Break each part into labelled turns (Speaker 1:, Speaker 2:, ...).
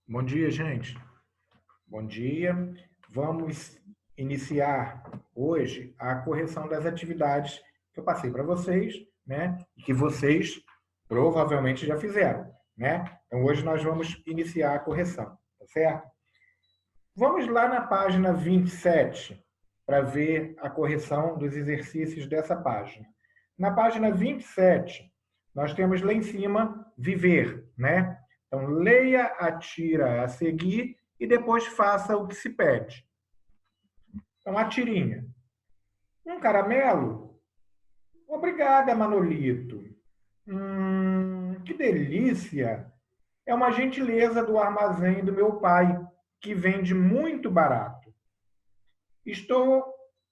Speaker 1: Bom dia, gente. Bom dia. Vamos iniciar hoje a correção das atividades que eu passei para vocês, né? E que vocês provavelmente já fizeram, né? Então, hoje nós vamos iniciar a correção, tá certo? Vamos lá na página 27 para ver a correção dos exercícios dessa página. Na página 27, nós temos lá em cima viver, né? Então, leia a tira a seguir e depois faça o que se pede. Então, a tirinha. Um caramelo? Obrigada, Manolito. Que delícia! É uma gentileza do armazém do meu pai, que vende muito barato.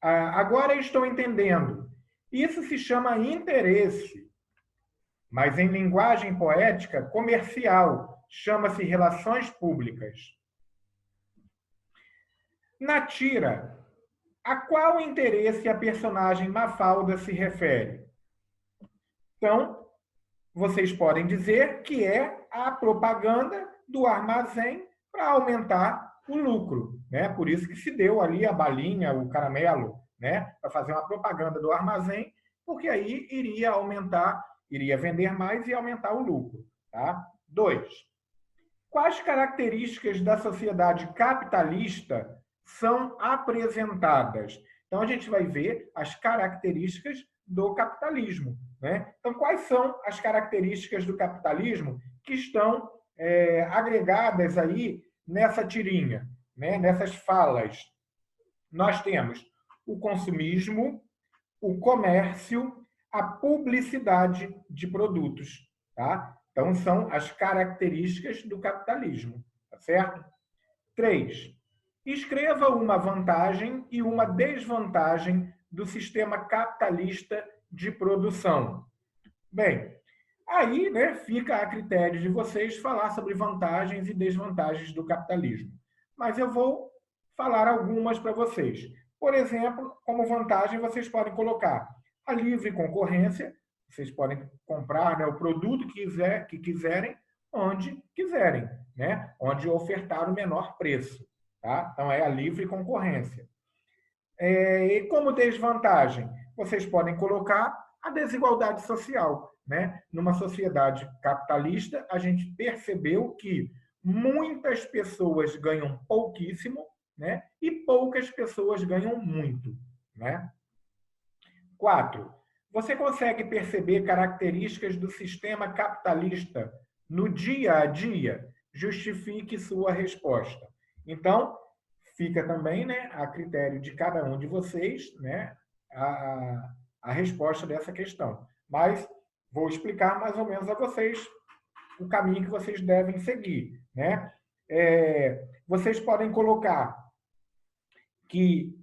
Speaker 1: Agora estou entendendo. Isso se chama interesse, mas em linguagem poética comercial, chama-se relações públicas. Na tira, a qual interesse a personagem Mafalda se refere? Então, vocês podem dizer que é a propaganda do armazém para aumentar o lucro, né? Por isso que se deu ali a balinha, o caramelo, né? Para fazer uma propaganda do armazém, porque aí iria aumentar, iria vender mais e aumentar o lucro, tá? 2. Quais características da sociedade capitalista são apresentadas? Então, a gente vai ver as características do capitalismo, né? Então, quais são as características do capitalismo que estão agregadas aí nessa tirinha, né? Nessas falas? Nós temos o consumismo, o comércio, a publicidade de produtos, tá? Então, são as características do capitalismo, tá certo? 3. Escreva uma vantagem e uma desvantagem do sistema capitalista de produção. Bem, aí, né, fica a critério de vocês falar sobre vantagens e desvantagens do capitalismo. Mas eu vou falar algumas para vocês. Por exemplo, como vantagem, vocês podem colocar a livre concorrência. Vocês podem comprar, né, o produto que quiserem, onde quiserem, né? Onde ofertar o menor preço. Tá? Então, é a livre concorrência. E como desvantagem, vocês podem colocar a desigualdade social, né? Numa sociedade capitalista, a gente percebeu que muitas pessoas ganham pouquíssimo, né? E poucas pessoas ganham muito, né? 4. Você consegue perceber características do sistema capitalista no dia a dia? Justifique sua resposta. Então, fica também, né, a critério de cada um de vocês, né, a resposta dessa questão. Mas vou explicar mais ou menos a vocês o caminho que vocês devem seguir, né? Vocês podem colocar que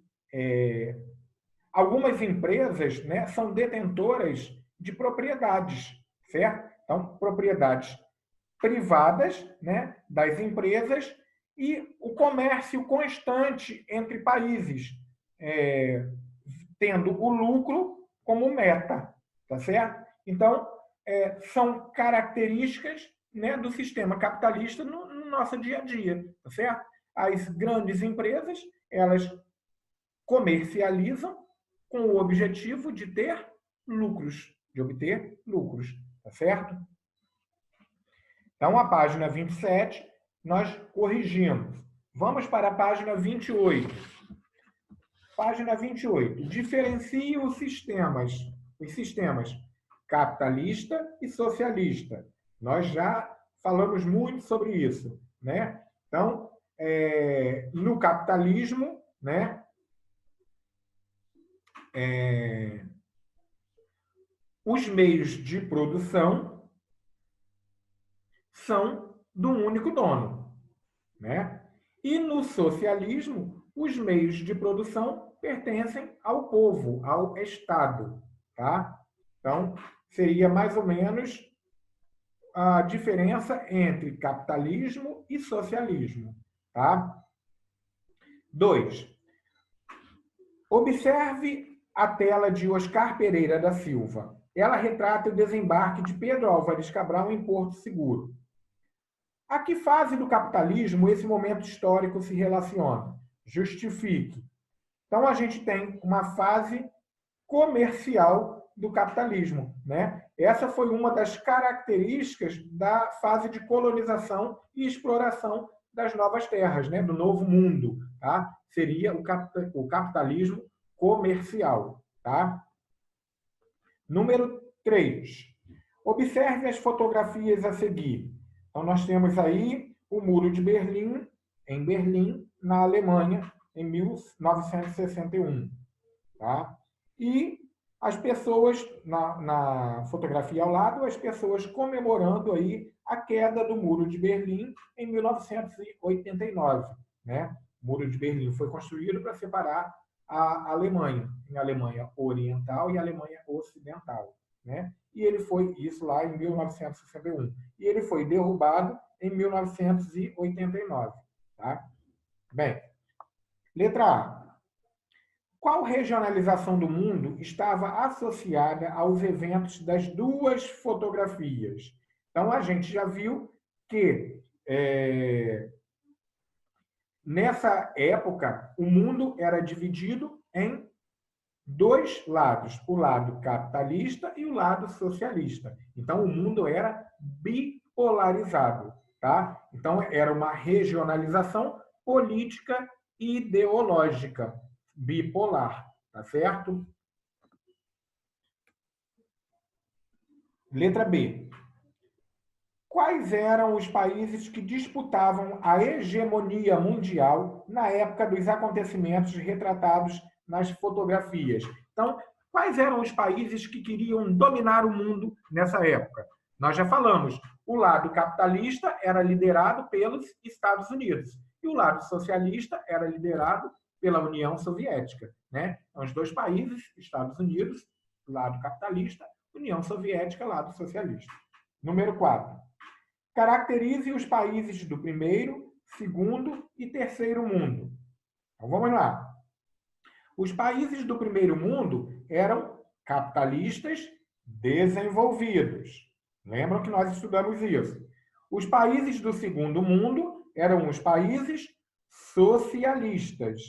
Speaker 1: algumas empresas, né, são detentoras de propriedades, certo? Então, propriedades privadas, né, das empresas e o comércio constante entre países, tendo o lucro como meta, tá certo? Então, são características, né, do sistema capitalista no nosso dia a dia, tá certo? As grandes empresas, elas comercializam com o objetivo de ter lucros, de obter lucros, tá certo? Então, a página 27, nós corrigimos. Vamos para a página 28. Página 28. Diferencie os sistemas capitalista e socialista. Nós já falamos muito sobre isso, né? Então, no capitalismo, né, os meios de produção são do único dono, né? E no socialismo, os meios de produção pertencem ao povo, ao Estado, tá? Então, seria mais ou menos a diferença entre capitalismo e socialismo, tá? 2. Observe a tela de Oscar Pereira da Silva. Ela retrata o desembarque de Pedro Álvares Cabral em Porto Seguro. A que fase do capitalismo esse momento histórico se relaciona? Justifique. Então, a gente tem uma fase comercial do capitalismo, né? Essa foi uma das características da fase de colonização e exploração das novas terras, né? Do novo mundo, tá? Seria o capitalismo comercial, tá? Número 3. Observe as fotografias a seguir. Então, nós temos aí o Muro de Berlim, em Berlim, na Alemanha, em 1961. Tá? E as pessoas, na fotografia ao lado, as pessoas comemorando aí a queda do Muro de Berlim em 1989. Né? O Muro de Berlim foi construído para separar a Alemanha, em Alemanha Oriental e Alemanha Ocidental. Né? E ele foi, isso lá em 1961. E ele foi derrubado em 1989. Tá? Bem, letra A. Qual regionalização do mundo estava associada aos eventos das duas fotografias? Então, a gente já viu que, nessa época, o mundo era dividido em dois lados, o lado capitalista e o lado socialista. Então, o mundo era bipolarizado. Tá? Então, era uma regionalização política e ideológica. Bipolar, tá certo? Letra B. Quais eram os países que disputavam a hegemonia mundial na época dos acontecimentos retratados nas fotografias? Então, quais eram os países que queriam dominar o mundo nessa época? Nós já falamos, o lado capitalista era liderado pelos Estados Unidos e o lado socialista era liderado pela União Soviética. Né? Então, os dois países, Estados Unidos, lado capitalista, União Soviética, lado socialista. Número 4. Caracterize os países do primeiro, segundo e terceiro mundo. Então, vamos lá. Os países do primeiro mundo eram capitalistas desenvolvidos. Lembram que nós estudamos isso. Os países do segundo mundo eram os países socialistas,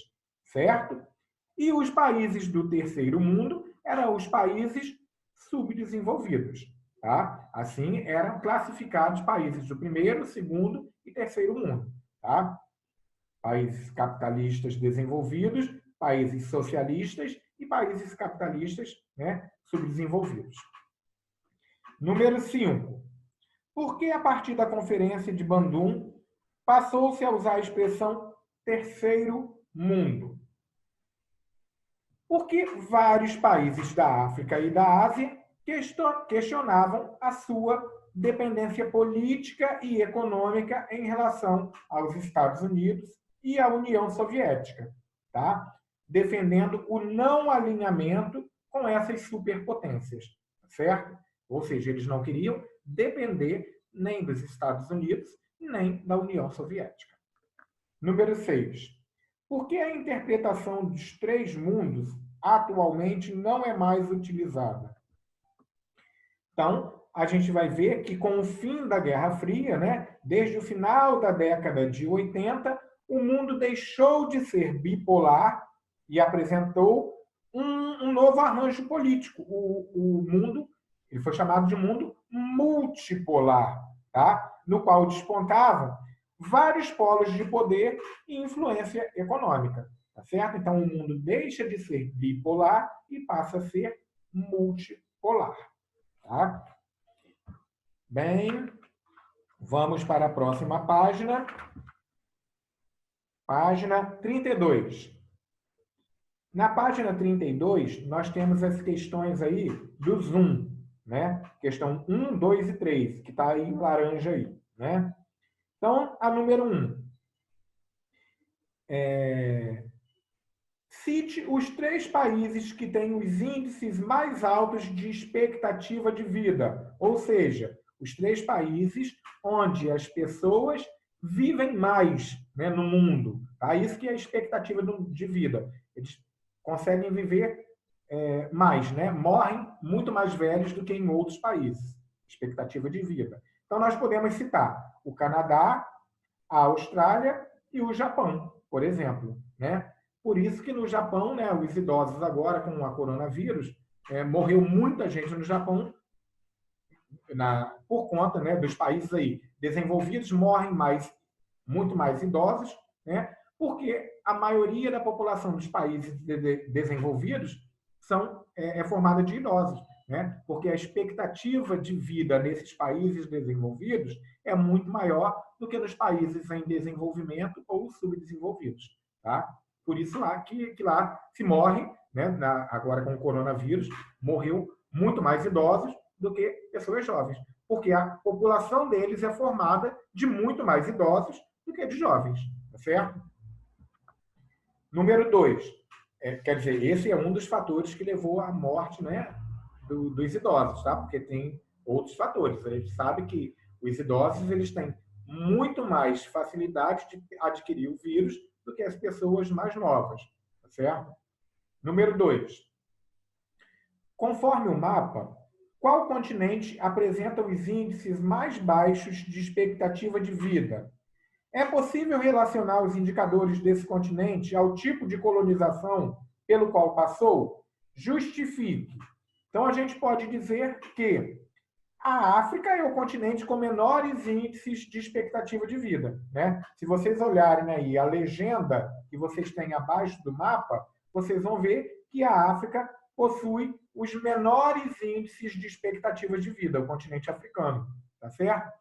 Speaker 1: certo? E os países do terceiro mundo eram os países subdesenvolvidos. Tá? Assim, eram classificados países do primeiro, segundo e terceiro mundo. Tá? Países capitalistas desenvolvidos, países socialistas e países capitalistas, né, subdesenvolvidos. Número 5. Por que, a partir da Conferência de Bandung, passou-se a usar a expressão terceiro mundo? Porque vários países da África e da Ásia questionavam a sua dependência política e econômica em relação aos Estados Unidos e à União Soviética, tá? Defendendo o não alinhamento com essas superpotências, certo? Ou seja, eles não queriam depender nem dos Estados Unidos, nem da União Soviética. Número 6. Por que a interpretação dos três mundos atualmente não é mais utilizada? Então, a gente vai ver que com o fim da Guerra Fria, né, desde o final da década de 80, o mundo deixou de ser bipolar e apresentou um novo arranjo político. O mundo, ele foi chamado de mundo multipolar, tá? No qual despontavam vários polos de poder e influência econômica, tá certo? Então, o mundo deixa de ser bipolar e passa a ser multipolar. Tá? Bem, vamos para a próxima página. Página 32. Na página 32, nós temos as questões aí do Zoom, né? Questão 1, 2 e 3, que está aí em laranja aí, né? Então, a número 1. Cite os 3 países que têm os índices mais altos de expectativa de vida, ou seja, os 3 países onde as pessoas vivem mais, né, no mundo. Tá? Isso que é a expectativa de vida. Eles conseguem viver mais, né? Morrem muito mais velhos do que em outros países. Expectativa de vida. Então, nós podemos citar o Canadá, a Austrália e o Japão, por exemplo, né? Por isso que no Japão, né, os idosos agora com a coronavírus, morreu muita gente no Japão por conta, né, dos países aí desenvolvidos morrem muito mais idosos, né? Porque a maioria da população dos países desenvolvidos é formada de idosos, né? Porque a expectativa de vida nesses países desenvolvidos é muito maior do que nos países em desenvolvimento ou subdesenvolvidos, tá? Por isso que lá se morre, né? Agora com o coronavírus, morreu muito mais idosos do que pessoas jovens, porque a população deles é formada de muito mais idosos do que de jovens, tá certo? Número 2, quer dizer, esse é um dos fatores que levou à morte, né, dos idosos, tá? Porque tem outros fatores. A gente sabe que os idosos eles têm muito mais facilidade de adquirir o vírus do que as pessoas mais novas, tá certo? Número 2, conforme o mapa, qual continente apresenta os índices mais baixos de expectativa de vida? É possível relacionar os indicadores desse continente ao tipo de colonização pelo qual passou? Justifique. Então, a gente pode dizer que a África é o continente com menores índices de expectativa de vida, né? Se vocês olharem aí a legenda que vocês têm abaixo do mapa, vocês vão ver que a África possui os menores índices de expectativa de vida, o continente africano, tá certo?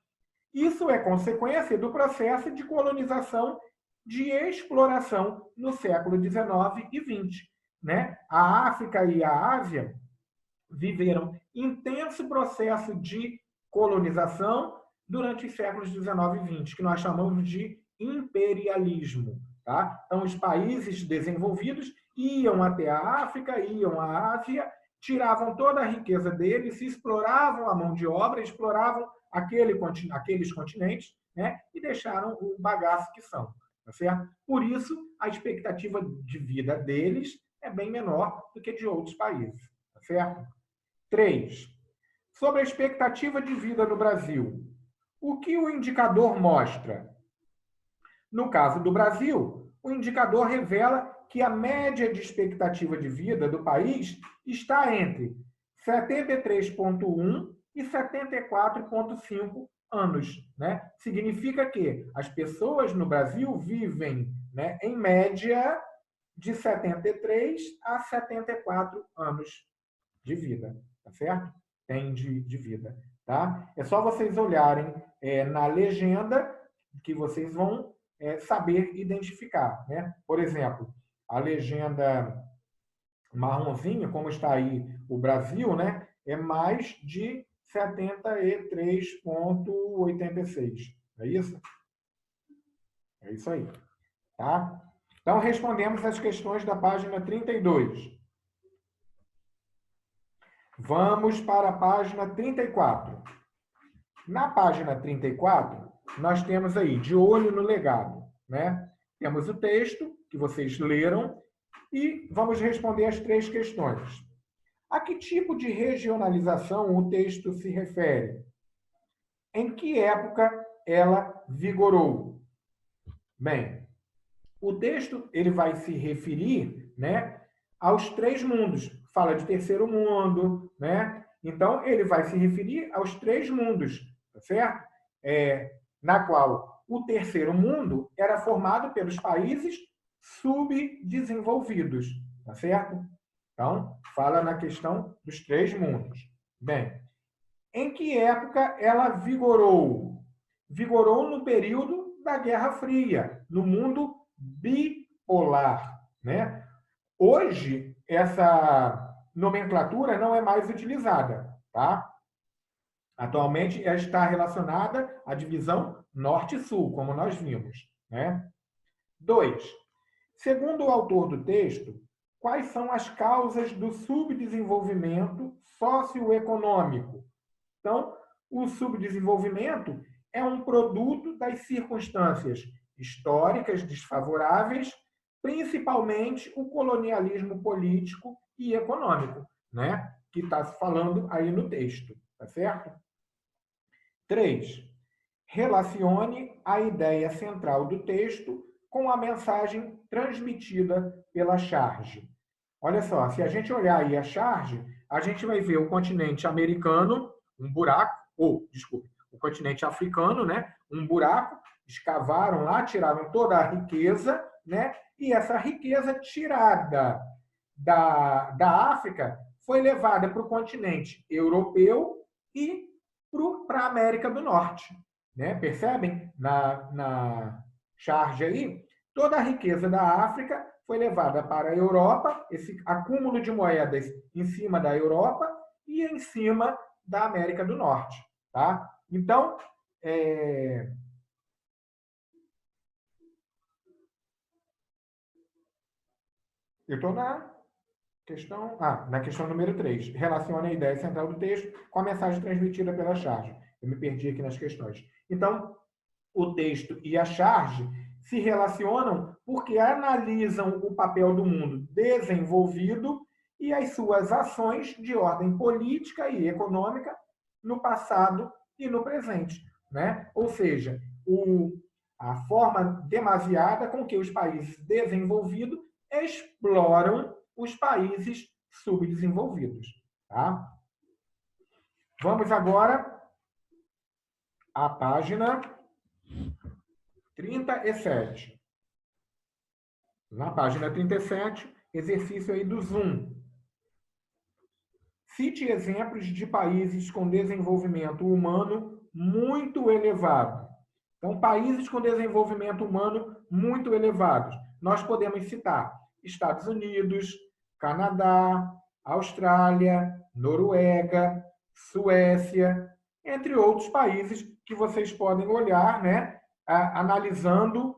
Speaker 1: Isso é consequência do processo de colonização de exploração no século XIX e XX, né? A África e a Ásia viveram intenso processo de colonização durante os séculos XIX e XX, que nós chamamos de imperialismo. Tá? Então, os países desenvolvidos iam até a África, iam à Ásia, tiravam toda a riqueza deles, exploravam a mão de obra, exploravam aqueles continentes, né? E deixaram o bagaço que são. Tá certo? Por isso, a expectativa de vida deles é bem menor do que de outros países. Tá certo? 3. Sobre a expectativa de vida no Brasil. O que o indicador mostra? No caso do Brasil, o indicador revela que a média de expectativa de vida do país está entre 73,1 e 74,5 anos. Né? Significa que as pessoas no Brasil vivem, né, em média, de 73 a 74 anos de vida, tá certo? Tem de vida, tá? É só vocês olharem na legenda que vocês vão saber identificar, né? Por exemplo, a legenda marronzinha, como está aí o Brasil, né? É mais de 73,86. É isso? É isso aí, tá? Então, respondemos as questões da página 32. Vamos para a página 34. Na página 34, nós temos aí, de olho no legado, né? Temos o texto, que vocês leram, e vamos responder as 3 questões. A que tipo de regionalização o texto se refere? Em que época ela vigorou? Bem, o texto ele vai se referir, né, aos 3 mundos. Fala de terceiro mundo, né? Então, ele vai se referir aos 3 mundos, tá certo? Na qual o terceiro mundo era formado pelos países subdesenvolvidos, tá certo? Então, fala na questão dos 3 mundos. Bem, em que época ela vigorou? Vigorou no período da Guerra Fria, no mundo bipolar, né? Hoje, essa nomenclatura não é mais utilizada, tá? Atualmente, ela está relacionada à divisão norte-sul, como nós vimos, né? 2. Segundo o autor do texto, quais são as causas do subdesenvolvimento socioeconômico? Então, o subdesenvolvimento é um produto das circunstâncias históricas desfavoráveis, principalmente o colonialismo político e econômico, né? Que está se falando aí no texto, tá certo? 3. Relacione a ideia central do texto com a mensagem transmitida pela charge. Olha só, se a gente olhar aí a charge, a gente vai ver o continente americano, um buraco, desculpe, o continente africano, né? Um buraco, escavaram lá, tiraram toda a riqueza, né? E essa riqueza tirada da África foi levada para o continente europeu e para a América do Norte. Né? Percebem? Na charge aí, toda a riqueza da África foi levada para a Europa, esse acúmulo de moedas em cima da Europa e em cima da América do Norte. Tá? Então, eu estou na questão número 3. Relacione a ideia central do texto com a mensagem transmitida pela charge. Eu me perdi aqui nas questões. Então, o texto e a charge se relacionam porque analisam o papel do mundo desenvolvido e as suas ações de ordem política e econômica no passado e no presente. Né? Ou seja, a forma demasiada com que os países desenvolvidos exploram os países subdesenvolvidos. Tá? Vamos agora à página 37. Na página 37, exercício aí do Zoom. Cite exemplos de países com desenvolvimento humano muito elevado. Então, países com desenvolvimento humano muito elevados. Nós podemos citar Estados Unidos, Canadá, Austrália, Noruega, Suécia, entre outros países que vocês podem olhar, né, analisando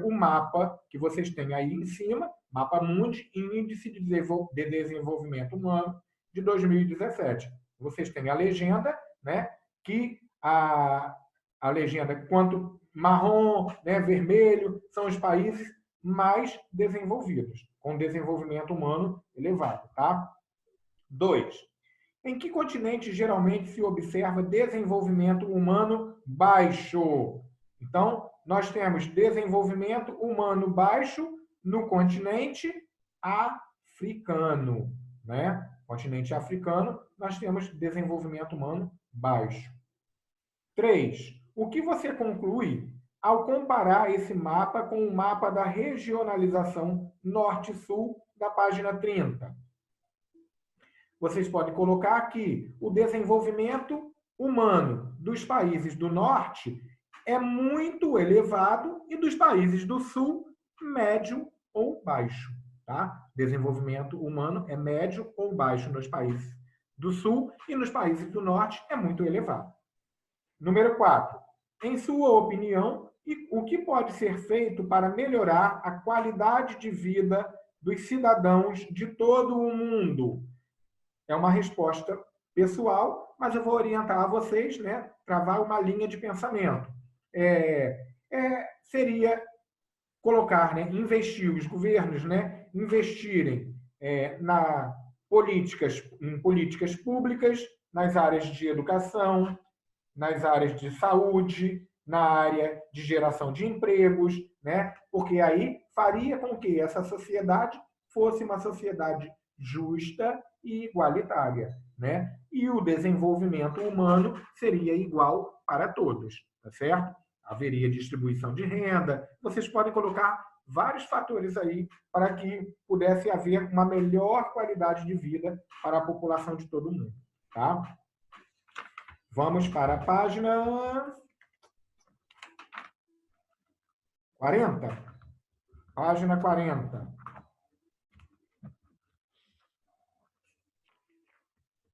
Speaker 1: o mapa que vocês têm aí em cima, Mapa Mundi, Índice de Desenvolvimento Humano de 2017. Vocês têm a legenda, né, que a legenda, quanto marrom, né, vermelho, são os países mais desenvolvidos, com desenvolvimento humano elevado. Tá? 2. Em que continente geralmente se observa desenvolvimento humano baixo? Então, nós temos desenvolvimento humano baixo no continente africano. Né? Continente africano, nós temos desenvolvimento humano baixo. 3. O que você conclui ao comparar esse mapa com o mapa da regionalização Norte-Sul da página 30? Vocês podem colocar aqui o desenvolvimento humano dos países do Norte é muito elevado e dos países do Sul, médio ou baixo. Tá? Desenvolvimento humano é médio ou baixo nos países do Sul e nos países do Norte é muito elevado. Número 4. Em sua opinião, o que pode ser feito para melhorar a qualidade de vida dos cidadãos de todo o mundo? É uma resposta pessoal, mas eu vou orientar a vocês, né, travar uma linha de pensamento. Seria colocar, né, investir os governos, né, investirem em políticas públicas, nas áreas de educação, nas áreas de saúde, na área de geração de empregos, né? Porque aí faria com que essa sociedade fosse uma sociedade justa e igualitária, né? E o desenvolvimento humano seria igual para todos, tá certo? Haveria distribuição de renda. Vocês podem colocar vários fatores aí para que pudesse haver uma melhor qualidade de vida para a população de todo mundo, tá? Vamos para a página 40. Página 40.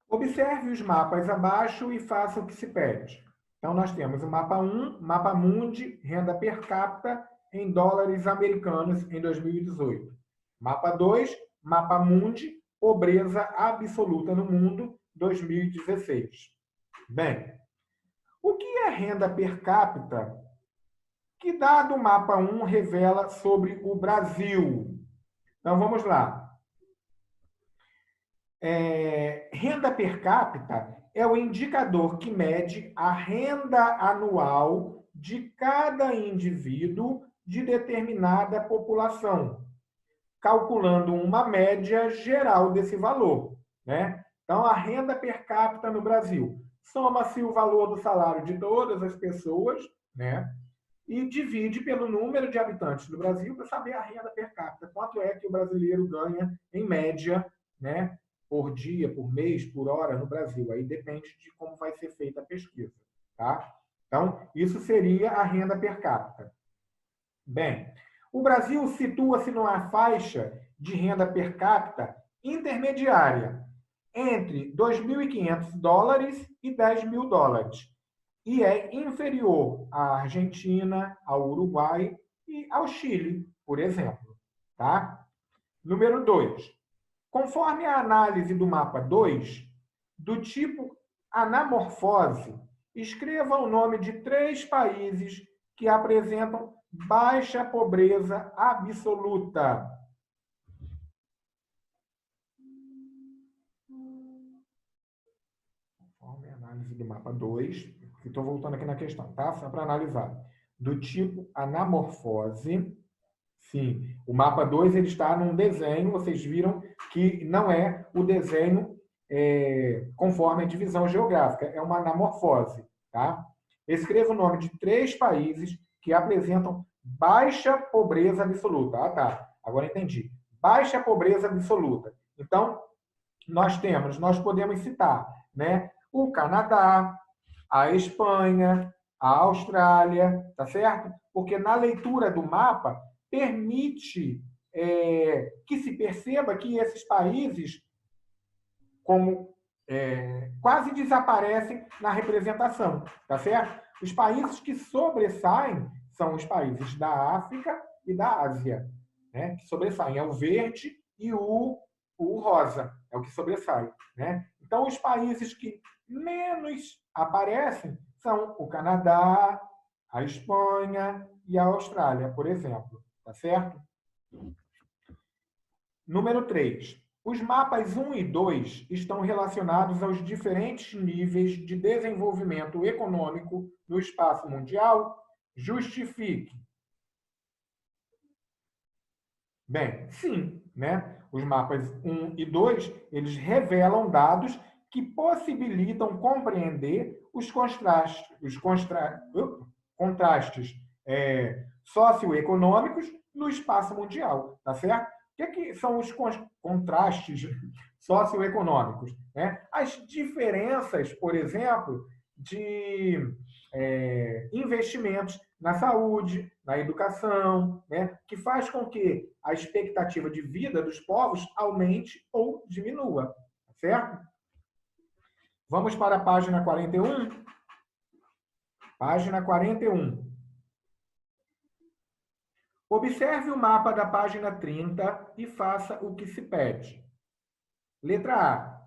Speaker 1: Observe os mapas abaixo e faça o que se pede. Então, nós temos o mapa 1, Mapa Mundi, renda per capita em dólares americanos em 2018. Mapa 2, Mapa Mundi, pobreza absoluta no mundo, 2016. Bem, o que é renda per capita? Que dado o mapa 1 revela sobre o Brasil? Então, vamos lá. renda per capita é o indicador que mede a renda anual de cada indivíduo de determinada população, calculando uma média geral desse valor, né? Então, a renda per capita no Brasil soma-se o valor do salário de todas as pessoas, né? E divide pelo número de habitantes do Brasil para saber a renda per capita, quanto é que o brasileiro ganha em média, né? Por dia, por mês, por hora no Brasil. Aí depende de como vai ser feita a pesquisa, tá? Então, isso seria a renda per capita. Bem, o Brasil situa-se numa faixa de renda per capita intermediária entre $2.500 e $10.000 e é inferior à Argentina, ao Uruguai e ao Chile, por exemplo. Tá? Número 2. Conforme a análise do mapa 2, do tipo anamorfose, escreva o nome de 3 países que apresentam baixa pobreza absoluta. Conforme a análise do mapa 2, estou voltando aqui na questão, tá? Só para analisar. Do tipo anamorfose, sim, o mapa 2 ele está num desenho, vocês viram que não é o desenho conforme a divisão geográfica, é uma anamorfose, tá? Escreva o nome de 3 países que apresentam baixa pobreza absoluta. Ah, tá. Agora entendi. Baixa pobreza absoluta. Então, nós podemos citar, né? O Canadá, a Espanha, a Austrália, tá certo? Porque na leitura do mapa permite que se perceba que esses países como quase desaparecem na representação, tá certo? Os países que sobressaem são os países da África e da Ásia, né? Que sobressaem é o verde e o rosa, é o que sobressai, né? Então, os países que menos aparecem são o Canadá, a Espanha e a Austrália, por exemplo, tá certo? Número 3. Os mapas 1 e 2 estão relacionados aos diferentes níveis de desenvolvimento econômico no espaço mundial. Justifique. Bem, sim, né? Os mapas 1 e 2, eles revelam dados que possibilitam compreender os contrastes socioeconômicos no espaço mundial, tá certo? O que são os contrastes socioeconômicos? Né? As diferenças, por exemplo, de investimentos na saúde, na educação, né? Que faz com que a expectativa de vida dos povos aumente ou diminua, certo? Vamos para a página 41? Página 41. Observe o mapa da página 30 e faça o que se pede. Letra A.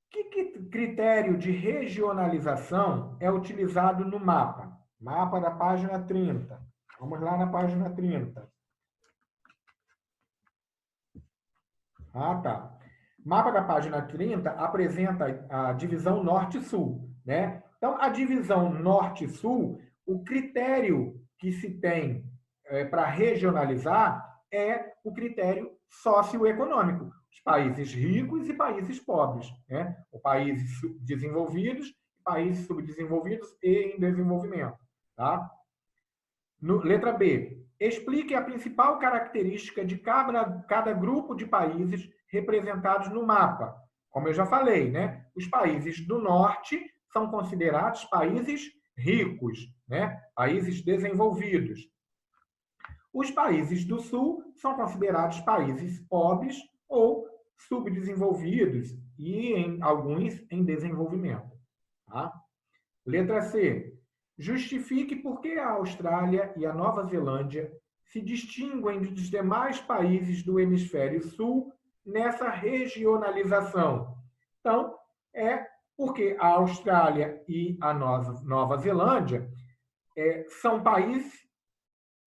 Speaker 1: Que critério de regionalização é utilizado no mapa? Mapa da página 30. Vamos lá na página 30. Ah, tá. Mapa da página 30 apresenta a divisão norte-sul, né? Então, a divisão norte-sul, o critério que se tem para regionalizar é o critério socioeconômico. Os países ricos e países pobres, né? Os países desenvolvidos, países subdesenvolvidos e em desenvolvimento, tá? Letra B. Explique a principal característica de cada grupo de países representados no mapa. Como eu já falei, né? Os países do norte são considerados países ricos, né? Países desenvolvidos. Os países do sul são considerados países pobres ou subdesenvolvidos e, em alguns, em desenvolvimento. Tá? Letra C. Justifique por que a Austrália e a Nova Zelândia se distinguem dos demais países do hemisfério sul nessa regionalização. Então, é porque a Austrália e a Nova Zelândia são países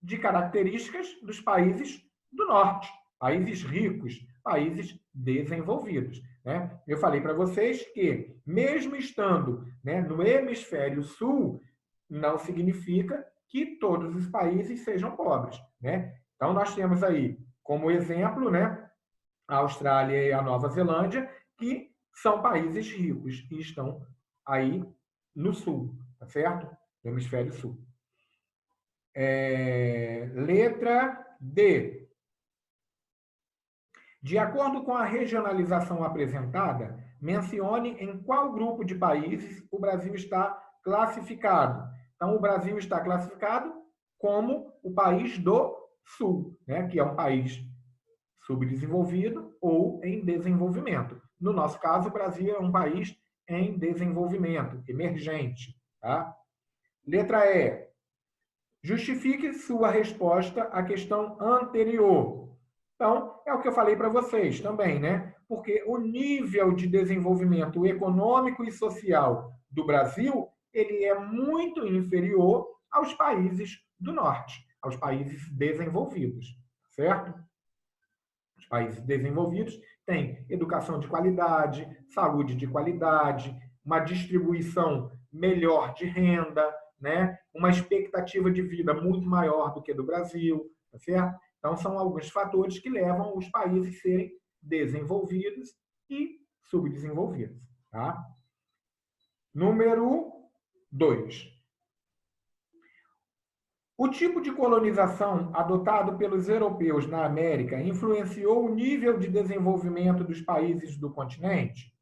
Speaker 1: de características dos países do norte, países ricos, países desenvolvidos. né? Eu falei para vocês que, mesmo estando, né, no hemisfério sul, não significa que todos os países sejam pobres, né? Então, nós temos aí, como exemplo, né, a Austrália e a Nova Zelândia, que são países ricos e estão aí no sul, tá certo? No hemisfério sul. Letra D. De acordo com a regionalização apresentada, mencione em qual grupo de países o Brasil está classificado. Então, o Brasil está classificado como o país do Sul, né? Que é um país subdesenvolvido ou em desenvolvimento. No nosso caso, o Brasil é um país em desenvolvimento, emergente. Tá? Letra E. Justifique sua resposta à questão anterior. Então, é o que eu falei para vocês também, né? Porque o nível de desenvolvimento econômico e social do Brasil, ele é muito inferior aos países do norte, aos países desenvolvidos, certo? Os países desenvolvidos têm educação de qualidade, saúde de qualidade, uma distribuição melhor de renda, né? Uma expectativa de vida muito maior do que do Brasil, tá certo? Então, são alguns fatores que levam os países a serem desenvolvidos e subdesenvolvidos. Tá? Número 2. O tipo de colonização adotado pelos europeus na América influenciou o nível de desenvolvimento dos países do continente?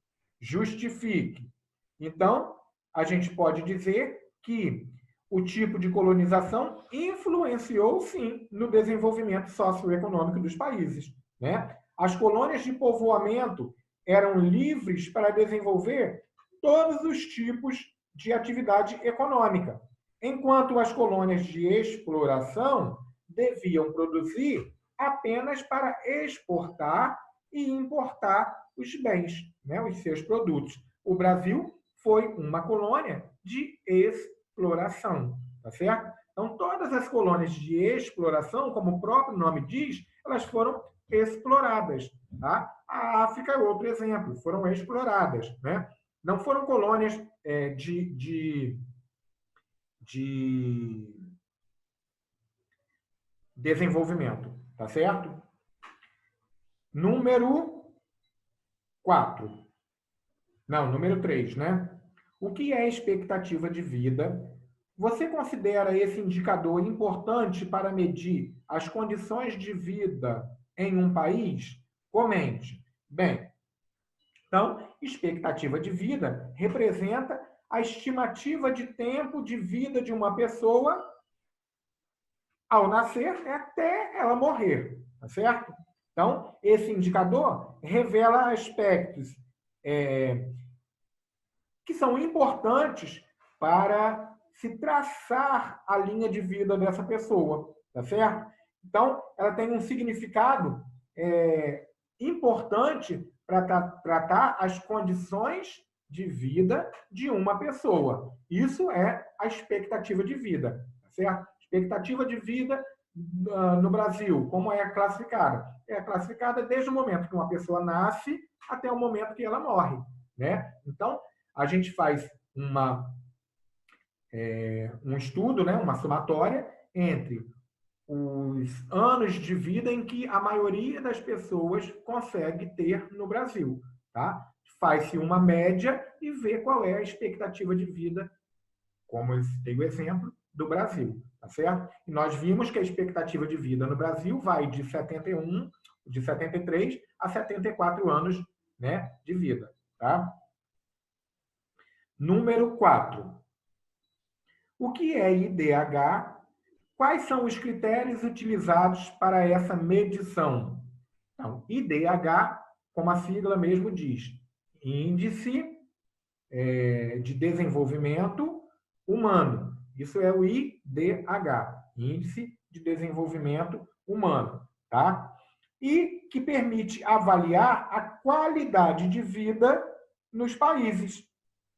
Speaker 1: Justifique. Então, a gente pode dizer que o tipo de colonização influenciou, sim, no desenvolvimento socioeconômico dos países, né? As colônias de povoamento eram livres para desenvolver todos os tipos de atividade econômica, enquanto as colônias de exploração deviam produzir apenas para exportar e importar os bens, né, os seus produtos. O Brasil foi uma colônia de exploração, tá certo? Então, todas as colônias de exploração, como o próprio nome diz, elas foram exploradas. Tá? A África é outro exemplo, foram exploradas, né? Não foram colônias de desenvolvimento, tá certo? Número 4. Não, número 3, né? O que é expectativa de vida? Você considera esse indicador importante para medir as condições de vida em um país? Comente. Bem, então, expectativa de vida representa a estimativa de tempo de vida de uma pessoa ao nascer até ela morrer, tá certo? Então, esse indicador revela aspectos que são importantes para se traçar a linha de vida dessa pessoa, tá certo? Então, ela tem um significado importante para tratar as condições de vida de uma pessoa. Isso é a expectativa de vida, tá certo? Expectativa de vida no Brasil, como é classificada? É classificada desde o momento que uma pessoa nasce até o momento que ela morre, né? Então, a gente faz um estudo, né, uma somatória entre os anos de vida em que a maioria das pessoas consegue ter no Brasil. Tá? Faz-se uma média e vê qual é a expectativa de vida, como eu dei o exemplo, do Brasil. Tá certo? E nós vimos que a expectativa de vida no Brasil vai de 73 a 74 anos, né, de vida. Tá? Número 4. O que é IDH? Quais são os critérios utilizados para essa medição? Então, IDH, como a sigla mesmo diz, Índice de Desenvolvimento Humano. Isso é o IDH, Índice de Desenvolvimento Humano. Tá? E que permite avaliar a qualidade de vida nos países.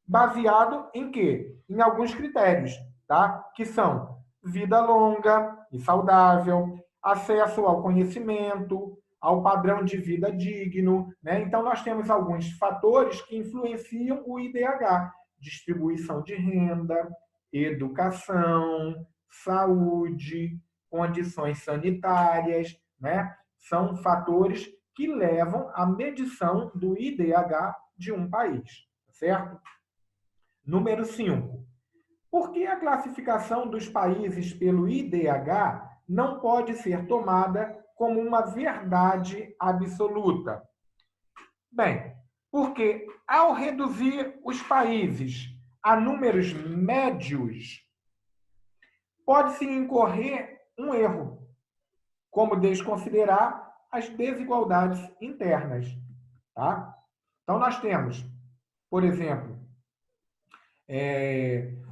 Speaker 1: Baseado em quê? Em alguns critérios, tá? Que são vida longa e saudável, acesso ao conhecimento, ao padrão de vida digno, né? Então, nós temos alguns fatores que influenciam o IDH: distribuição de renda, educação, saúde, condições sanitárias, né? São fatores que levam à medição do IDH de um país, certo? Número 5. Por que a classificação dos países pelo IDH não pode ser tomada como uma verdade absoluta? Bem, porque ao reduzir os países a números médios, pode-se incorrer um erro, como desconsiderar as desigualdades internas. Tá? Então, nós temos, por exemplo,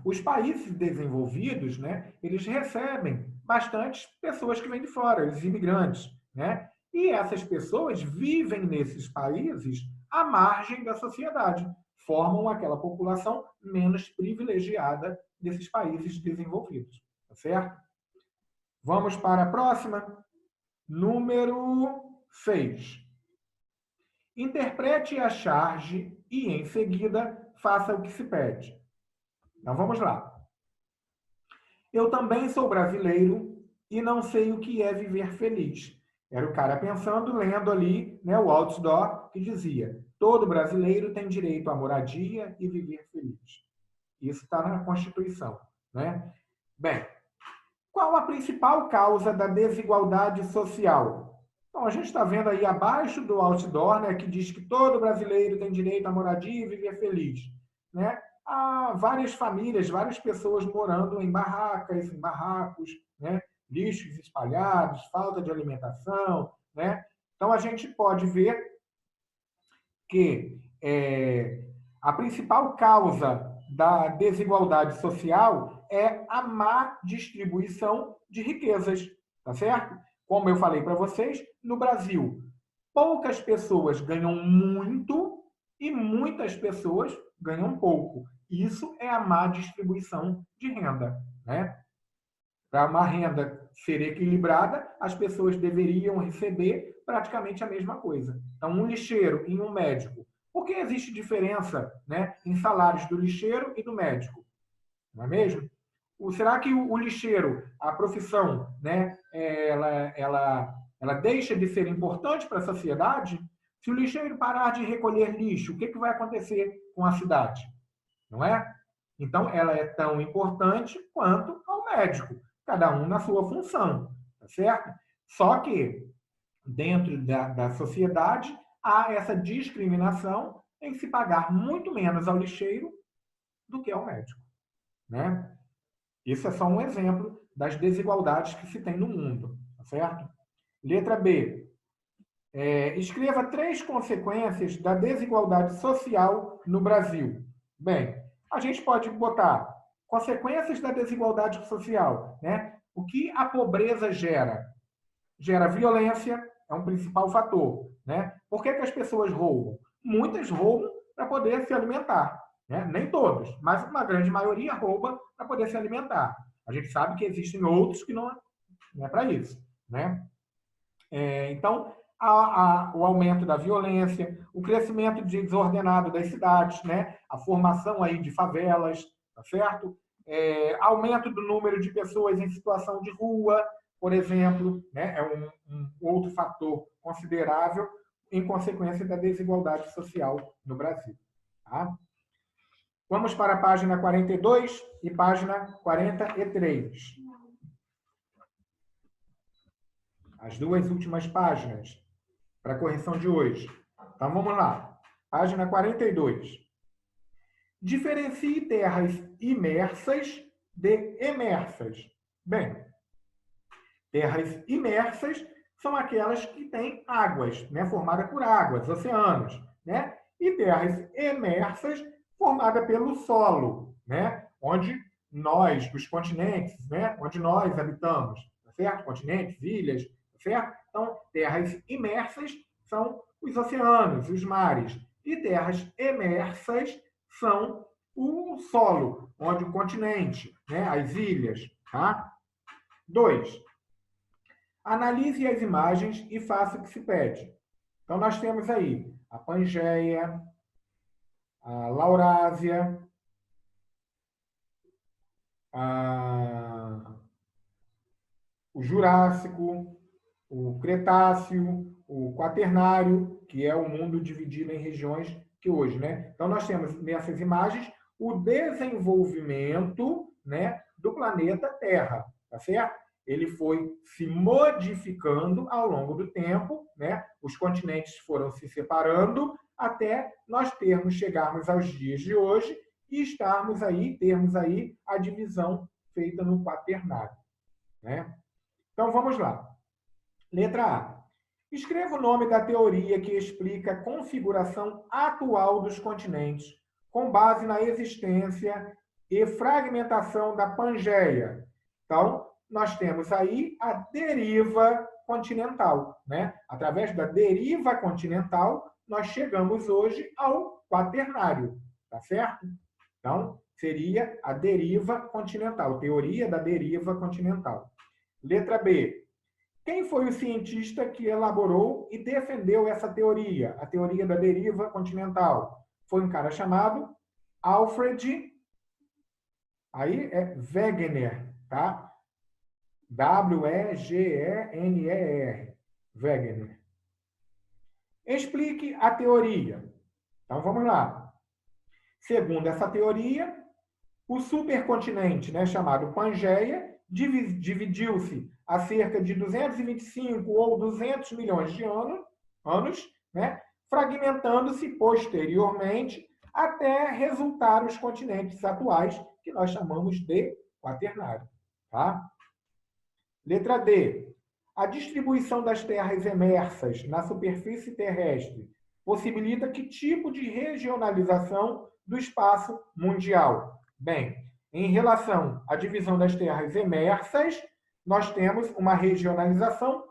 Speaker 1: os países desenvolvidos, né, eles recebem bastante pessoas que vêm de fora, os imigrantes, né? E essas pessoas vivem nesses países à margem da sociedade, formam aquela população menos privilegiada desses países desenvolvidos, tá certo? Vamos para a próxima. Número 6. Interprete a charge e, em seguida, faça o que se pede. Então, vamos lá. Eu também sou brasileiro e não sei o que é viver feliz. Era o cara pensando, lendo ali, né, o outdoor que dizia: todo brasileiro tem direito à moradia e viver feliz. Isso está na Constituição, né? Bem, qual a principal causa da desigualdade social? Então, a gente está vendo aí abaixo do outdoor, né, que diz que todo brasileiro tem direito à moradia e viver feliz, né? Há várias famílias, várias pessoas morando em barracas, em barracos, né? Lixos espalhados, falta de alimentação, né? Então, a gente pode ver que a principal causa da desigualdade social é a má distribuição de riquezas, tá certo? Como eu falei para vocês, no Brasil, poucas pessoas ganham muito e muitas pessoas ganham pouco. Isso é a má distribuição de renda, né? Para uma renda ser equilibrada, as pessoas deveriam receber praticamente a mesma coisa. Então, um lixeiro e um médico. Por que existe diferença, né, em salários do lixeiro e do médico? Não é mesmo? Será que o lixeiro, a profissão, né, ela deixa de ser importante para a sociedade? Se o lixeiro parar de recolher lixo, o que vai acontecer com a cidade? Não é? Então, ela é tão importante quanto ao médico, cada um na sua função, tá certo? Só que, dentro da sociedade, há essa discriminação em se pagar muito menos ao lixeiro do que ao médico, né? Isso é só um exemplo das desigualdades que se tem no mundo, tá certo? Letra B. Escreva 3 consequências da desigualdade social no Brasil. Bem, a gente pode botar consequências da desigualdade social, né? O que a pobreza gera? Gera violência, é um principal fator, né? Por que as pessoas roubam? Muitas roubam para poder se alimentar, né? Nem todos, mas uma grande maioria rouba para poder se alimentar. A gente sabe que existem outros que não é para isso, né? Então, o aumento da violência, o crescimento desordenado das cidades, né? A formação aí de favelas, tá certo? Aumento do número de pessoas em situação de rua, por exemplo, né? É um outro fator considerável em consequência da desigualdade social no Brasil. Tá? Vamos para a página 42 e página 43. As duas últimas páginas para a correção de hoje. Então, vamos lá. Página 42. Diferencie terras imersas de emersas. Bem, terras imersas são aquelas que têm águas, né, formadas por águas, oceanos, né? E terras emersas formadas pelo solo, né? Onde nós, os continentes, né? Onde nós habitamos, tá certo? Continentes, ilhas, tá certo? Então, terras imersas são os oceanos, os mares. E terras emersas são o solo, onde o continente, né? As ilhas, tá? 2. Analise as imagens e faça o que se pede. Então, nós temos aí a Pangeia, a Laurásia, o Jurássico, o Cretáceo, o Quaternário, que é o mundo dividido em regiões que hoje, né? Então, nós temos nessas imagens o desenvolvimento, né, do planeta Terra, tá certo? Ele foi se modificando ao longo do tempo, né? Os continentes foram se separando até nós chegarmos aos dias de hoje e termos aí a divisão feita no Quaternário, né? Então, vamos lá. Letra A. Escreva o nome da teoria que explica a configuração atual dos continentes, com base na existência e fragmentação da Pangeia. Então, nós temos aí a deriva continental, né? Através da deriva continental, nós chegamos hoje ao Quaternário, tá certo? Então, seria a deriva continental, teoria da deriva continental. Letra B. Quem foi o cientista que elaborou e defendeu essa teoria, a teoria da deriva continental? Foi um cara chamado Alfred, aí é Wegener, tá? W-E-G-E-N-E-R, Wegener. Explique a teoria. Então, vamos lá. Segundo essa teoria, o supercontinente, né, chamado Pangeia, dividiu-se há cerca de 225 ou 200 milhões de anos, né, fragmentando-se posteriormente até resultar os continentes atuais, que nós chamamos de Quaternário. Tá? Letra D. A distribuição das terras emersas na superfície terrestre possibilita que tipo de regionalização do espaço mundial? Bem, em relação à divisão das terras emersas, nós temos uma regionalização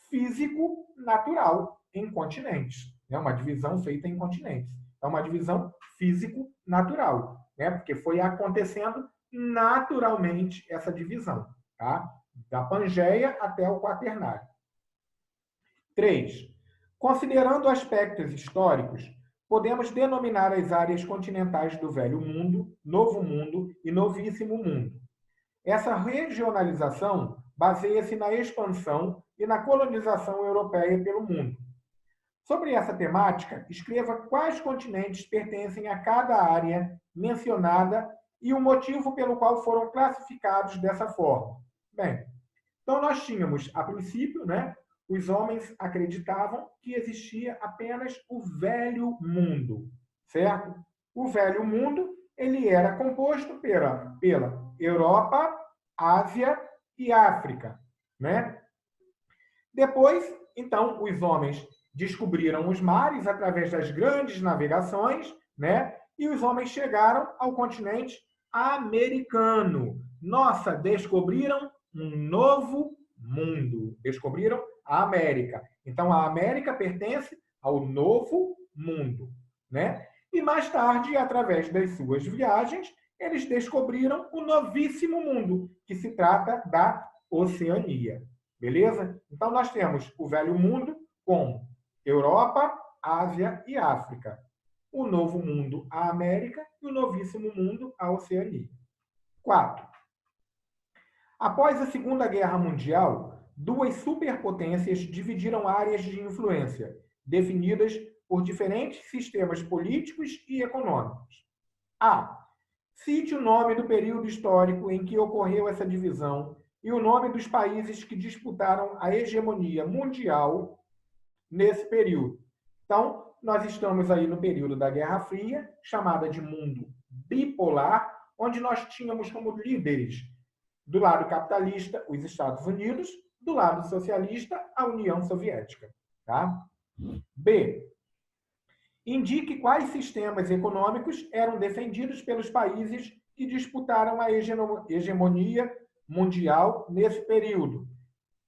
Speaker 1: físico-natural em continentes. É uma divisão feita em continentes. É uma divisão físico-natural, né? Porque foi acontecendo naturalmente essa divisão, tá? Da Pangeia até o Quaternário. 3. Considerando aspectos históricos, podemos denominar as áreas continentais do Velho Mundo, Novo Mundo e Novíssimo Mundo. Essa regionalização baseia-se na expansão e na colonização europeia pelo mundo. Sobre essa temática, escreva quais continentes pertencem a cada área mencionada e o motivo pelo qual foram classificados dessa forma. Bem, então nós tínhamos, a princípio, né, os homens acreditavam que existia apenas o Velho Mundo, certo? O Velho Mundo, ele era composto pela Europa, Ásia e África, né? Depois, então, os homens descobriram os mares através das grandes navegações, né? E os homens chegaram ao continente americano. Nossa, descobriram um novo mundo. Descobriram a América. Então, a América pertence ao novo mundo, né? E mais tarde, através das suas viagens, eles descobriram o novíssimo mundo, que se trata da Oceania. Beleza? Então, nós temos o Velho Mundo com Europa, Ásia e África. O Novo Mundo, a América, e o Novíssimo Mundo, a Oceania. 4. Após a Segunda Guerra Mundial, duas superpotências dividiram áreas de influência, definidas por diferentes sistemas políticos e econômicos. A. Cite o nome do período histórico em que ocorreu essa divisão e o nome dos países que disputaram a hegemonia mundial nesse período. Então, nós estamos aí no período da Guerra Fria, chamada de mundo bipolar, onde nós tínhamos como líderes, do lado capitalista, os Estados Unidos, do lado socialista, a União Soviética. Tá? B. Indique quais sistemas econômicos eram defendidos pelos países que disputaram a hegemonia mundial nesse período.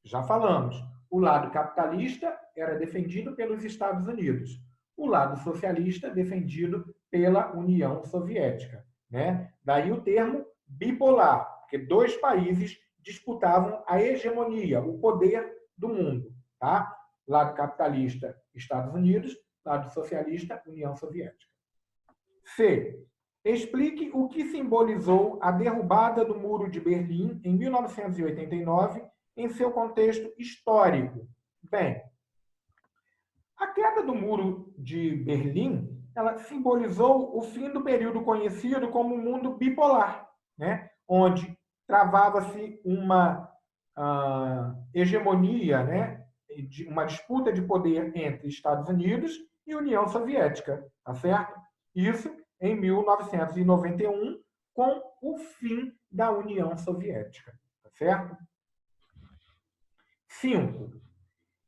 Speaker 1: Já falamos, o lado capitalista era defendido pelos Estados Unidos, o lado socialista defendido pela União Soviética, né? Daí o termo bipolar, porque dois países disputavam a hegemonia, o poder do mundo, tá? Lado capitalista, Estados Unidos, lado socialista, União Soviética. C. Explique o que simbolizou a derrubada do Muro de Berlim em 1989 em seu contexto histórico. Bem, a queda do Muro de Berlim, ela simbolizou o fim do período conhecido como mundo bipolar, né? Onde travava-se uma hegemonia, né? Uma disputa de poder entre Estados Unidos e União Soviética, tá certo? Isso em 1991, com o fim da União Soviética, tá certo? 5.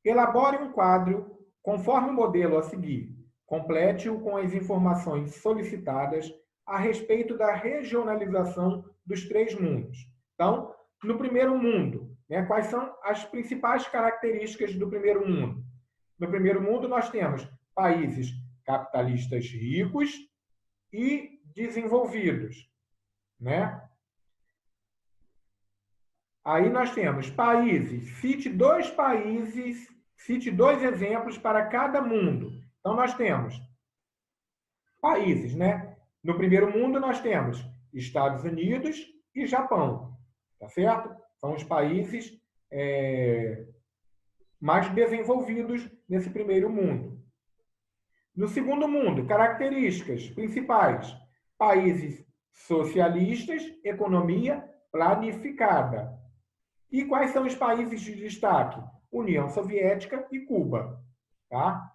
Speaker 1: Elabore um quadro conforme o modelo a seguir. Complete-o com as informações solicitadas a respeito da regionalização dos três mundos. Então, no primeiro mundo, né, quais são as principais características do primeiro mundo? No primeiro mundo, nós temos países capitalistas ricos e desenvolvidos, né? Aí nós temos países, cite dois exemplos para cada mundo. Então nós temos países, né? No primeiro mundo nós temos Estados Unidos e Japão, tá certo? São os países mais desenvolvidos nesse primeiro mundo. No segundo mundo, características principais: países socialistas, economia planificada. E quais são os países de destaque? União Soviética e Cuba. Tá?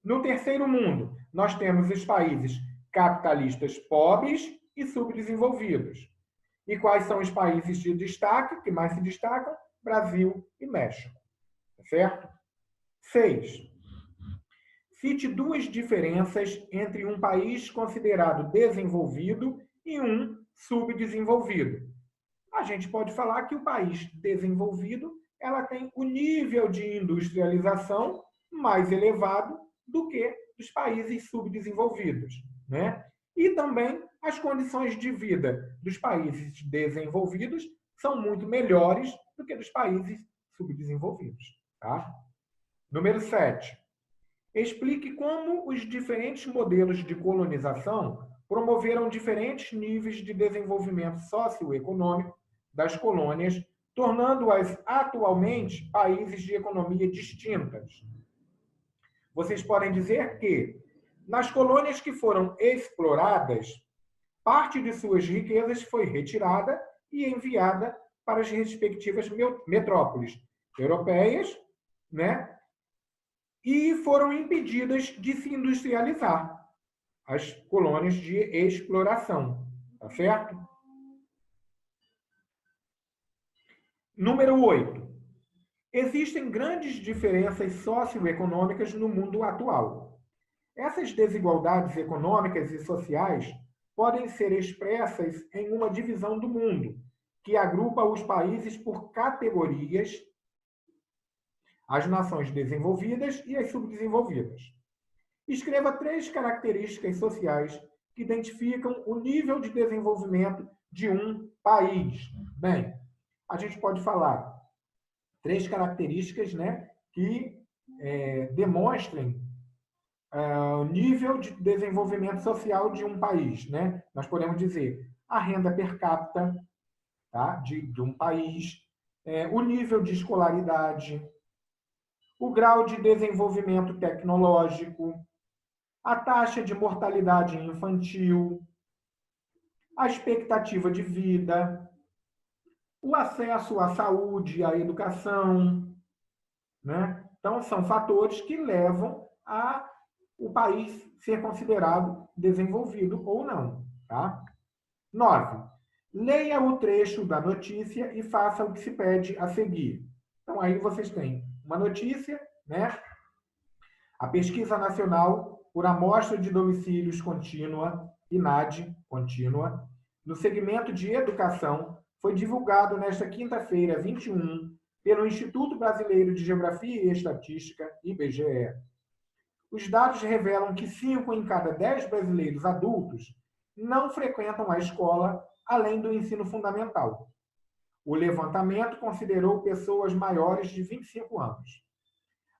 Speaker 1: No terceiro mundo, nós temos os países capitalistas pobres e subdesenvolvidos. E quais são os países de destaque, que mais se destacam? Brasil e México. Certo? 6. Cite duas diferenças entre um país considerado desenvolvido e um subdesenvolvido. A gente pode falar que o país desenvolvido ela tem o nível de industrialização mais elevado do que os países subdesenvolvidos, né? E também as condições de vida dos países desenvolvidos são muito melhores do que dos países subdesenvolvidos, tá? Número 7. Explique como os diferentes modelos de colonização promoveram diferentes níveis de desenvolvimento socioeconômico das colônias, tornando-as atualmente países de economia distintas. Vocês podem dizer que, nas colônias que foram exploradas, parte de suas riquezas foi retirada e enviada para as respectivas metrópoles europeias, né? E foram impedidas de se industrializar, as colônias de exploração, tá certo? Número 8. Existem grandes diferenças socioeconômicas no mundo atual. Essas desigualdades econômicas e sociais podem ser expressas em uma divisão do mundo, que agrupa os países por categorias, as nações desenvolvidas e as subdesenvolvidas. Escreva 3 características sociais que identificam o nível de desenvolvimento de um país. Bem, a gente pode falar 3 características, né, que demonstrem o nível de desenvolvimento social de um país, né? Nós podemos dizer a renda per capita, tá, de um país, o nível de escolaridade, o grau de desenvolvimento tecnológico, a taxa de mortalidade infantil, a expectativa de vida, o acesso à saúde, à educação, né? Então, são fatores que levam a o país ser considerado desenvolvido ou não. Tá? 9. Leia o trecho da notícia e faça o que se pede a seguir. Então, aí vocês têm uma notícia, né? A Pesquisa Nacional por Amostra de Domicílios Contínua, INAD, contínua, no segmento de educação, foi divulgado nesta quinta-feira, 21, pelo Instituto Brasileiro de Geografia e Estatística, IBGE. Os dados revelam que 5 em cada 10 brasileiros adultos não frequentam a escola além do ensino fundamental. O levantamento considerou pessoas maiores de 25 anos.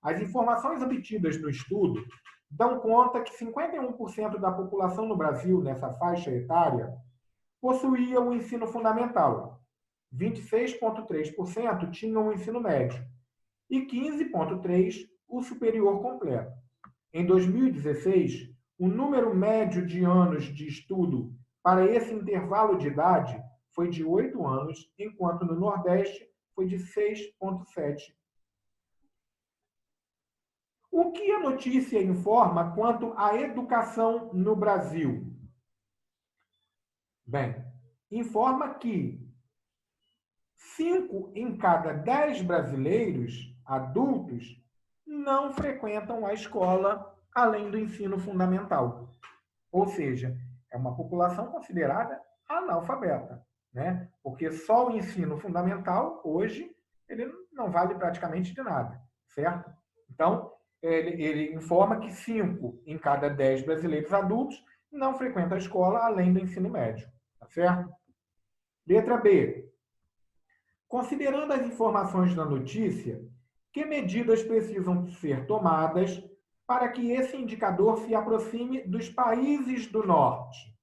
Speaker 1: As informações obtidas no estudo dão conta que 51% da população no Brasil, nessa faixa etária, possuía o ensino fundamental, 26,3% tinham o ensino médio e 15,3% o superior completo. Em 2016, o número médio de anos de estudo para esse intervalo de idade foi de 8 anos, enquanto no Nordeste foi de 6,7. O que a notícia informa quanto à educação no Brasil? Bem, informa que 5 em cada 10 brasileiros adultos não frequentam a escola além do ensino fundamental. Ou seja, é uma população considerada analfabeta, né? Porque só o ensino fundamental, hoje, ele não vale praticamente de nada, certo? Então, ele informa que 5 em cada 10 brasileiros adultos não frequentam a escola além do ensino médio, tá certo? Letra B. Considerando as informações da notícia, que medidas precisam ser tomadas para que esse indicador se aproxime dos países do norte?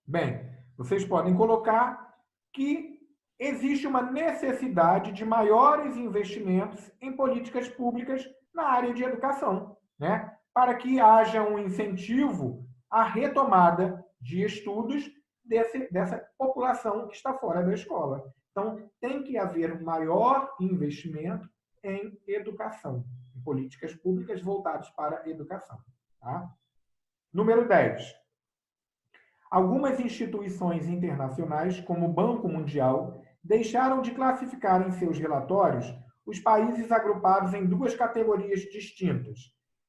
Speaker 1: Bem, vocês podem colocar que existe uma necessidade de maiores investimentos em políticas públicas na área de educação, né? Para que haja um incentivo à retomada de estudos dessa população que está fora da escola. Então, tem que haver um maior investimento em educação, em políticas públicas voltadas para a educação. Tá? Número 10. Algumas instituições internacionais, como o Banco Mundial, deixaram de classificar em seus relatórios os países agrupados em 2 categorias distintas: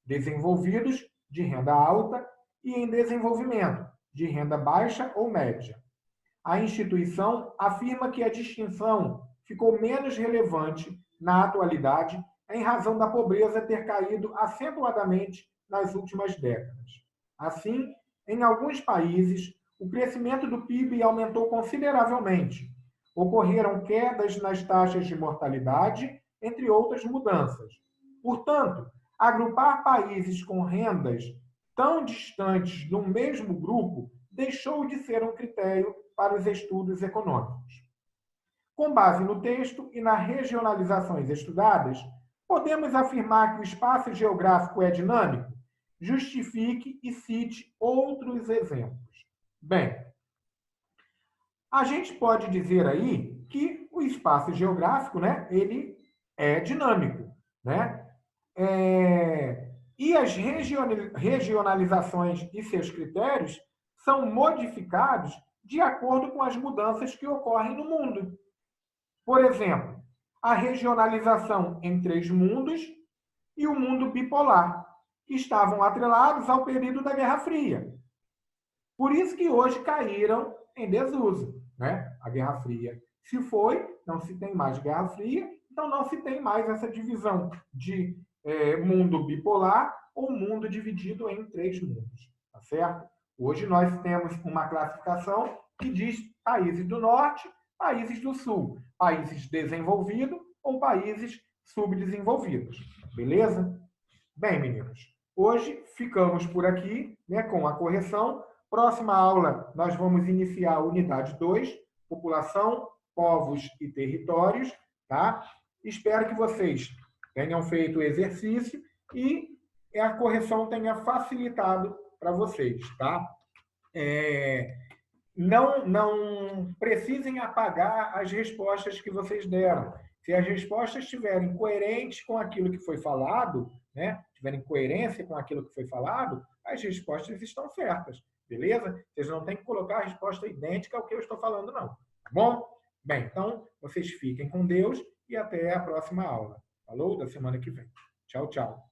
Speaker 1: desenvolvidos, de renda alta, e em desenvolvimento, de renda baixa ou média. A instituição afirma que a distinção ficou menos relevante na atualidade em razão da pobreza ter caído acentuadamente nas últimas décadas. Assim, em alguns países, o crescimento do PIB aumentou consideravelmente. Ocorreram quedas nas taxas de mortalidade, entre outras mudanças. Portanto, agrupar países com rendas tão distantes no mesmo grupo deixou de ser um critério para os estudos econômicos. Com base no texto e nas regionalizações estudadas, podemos afirmar que o espaço geográfico é dinâmico? Justifique e cite outros exemplos. Bem, a gente pode dizer aí que o espaço geográfico, né, ele é dinâmico, né? E as regionalizações e seus critérios são modificados de acordo com as mudanças que ocorrem no mundo. Por exemplo, a regionalização em 3 mundos e o mundo bipolar, que estavam atrelados ao período da Guerra Fria. Por isso que hoje caíram em desuso, né? A Guerra Fria se foi, não se tem mais Guerra Fria, então não se tem mais essa divisão de mundo bipolar ou mundo dividido em 3 mundos, tá certo? Hoje nós temos uma classificação que diz países do norte, países do sul, países desenvolvidos ou países subdesenvolvidos, beleza? Bem, meninos, hoje ficamos por aqui, né, com a correção. Próxima aula nós vamos iniciar a unidade 2, população, povos e territórios, tá? Espero que vocês tenham feito o exercício e a correção tenha facilitado para vocês, tá? Não precisem apagar as respostas que vocês deram. Se as respostas estiverem coerentes com aquilo que foi falado, né, tiverem coerência com aquilo que foi falado, as respostas estão certas, beleza? Vocês não têm que colocar a resposta idêntica ao que eu estou falando, não. Tá bom? Bem, então, vocês fiquem com Deus e até a próxima aula. Falou? Da semana que vem. Tchau, tchau.